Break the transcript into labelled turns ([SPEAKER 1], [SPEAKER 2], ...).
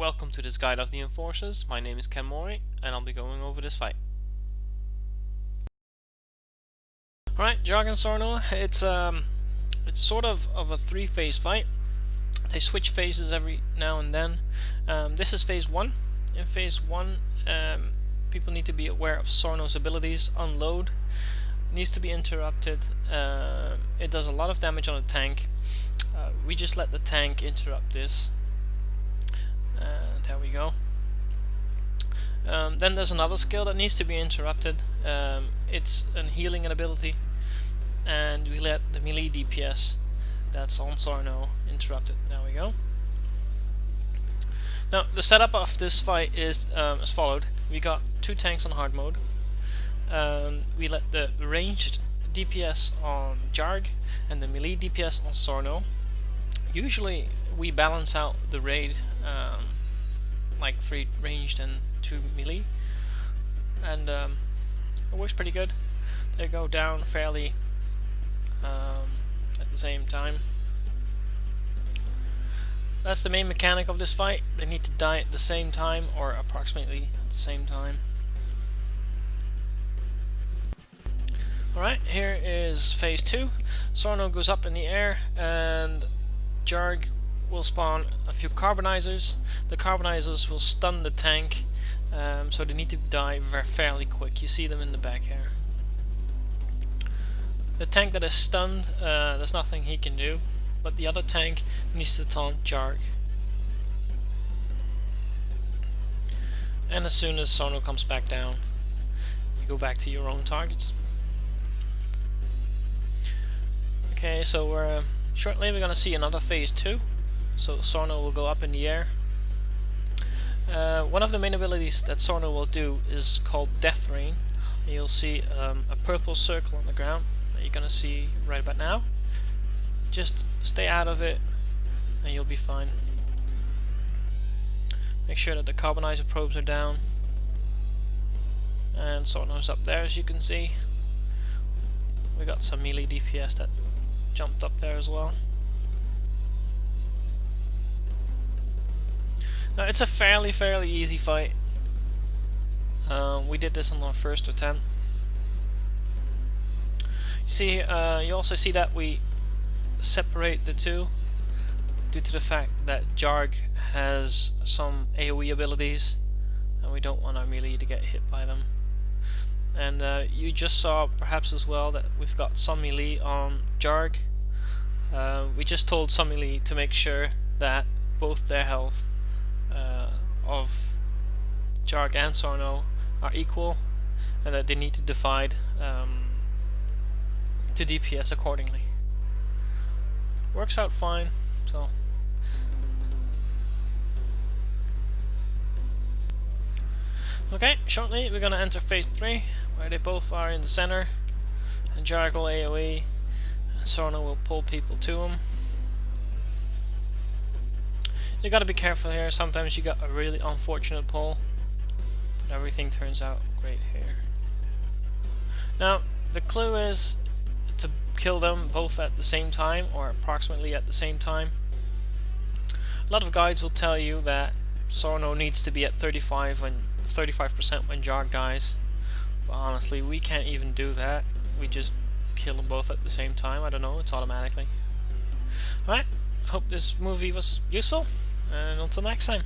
[SPEAKER 1] welcome to this guide of the enforcers. My name is Ken Mori and I'll be going over this fight. Alright, Jarg Sorno, it's sort of a three-phase fight. They switch phases every now and then. This is phase 1. In phase 1, people need to be aware of Sorno's abilities. Unload needs to be interrupted. It does a lot of damage on the tank. We just let the tank interrupt this. There we go. Then there's another skill that needs to be interrupted. It's a healing ability, and we let the melee DPS that's on Sorno interrupted. There we go. Now the setup of this fight is as followed. We got two tanks on hard mode. We let the ranged DPS on Jarg and the melee DPS on Sorno. Usually we balance out the raid, like 3 ranged and 2 melee, and it works pretty good. They go down fairly at the same time. That's the main mechanic of this fight. They need to die at the same time, or approximately at the same time. Alright, here is phase 2. Sorno goes up in the air and Jarg will spawn a few carbonizers. The carbonizers will stun the tank, so they need to die fairly quick. You see them in the back here. The tank that is stunned, there's nothing he can do, but the other tank needs to taunt Jarg. And as soon as Sorno comes back down, you go back to your own targets. Okay, so shortly we're going to see another phase 2. So Sorno will go up in the air. One of the main abilities that Sorno will do is called Death Rain. You'll see a purple circle on the ground that you're going to see right about now. Just stay out of it and you'll be fine. Make sure that the Carbonizer Probes are down. And Sorno's up there, as you can see. We got some melee DPS that jumped up there as well. Now it's a fairly easy fight. We did this on our first attempt. See, you also see that we separate the two due to the fact that Jarg has some AoE abilities and we don't want our melee to get hit by them. And you just saw perhaps as well that we've got some melee on Jarg. We just told some melee to make sure that both their health of Jarg and Sorno are equal, and that they need to divide the DPS accordingly. Works out fine. So okay, shortly we're gonna enter phase 3, where they both are in the center, and Jarg will AoE, and Sorno will pull people to him. You gotta be careful here. Sometimes you got a really unfortunate pull, but everything turns out great here. Now the clue is to kill them both at the same time, or approximately at the same time. A lot of guides will tell you that Sorno needs to be at 35% when Jarg dies, but honestly we can't even do that. We just kill them both at the same time. I don't know, it's automatically. Alright, hope this movie was useful, and until next time.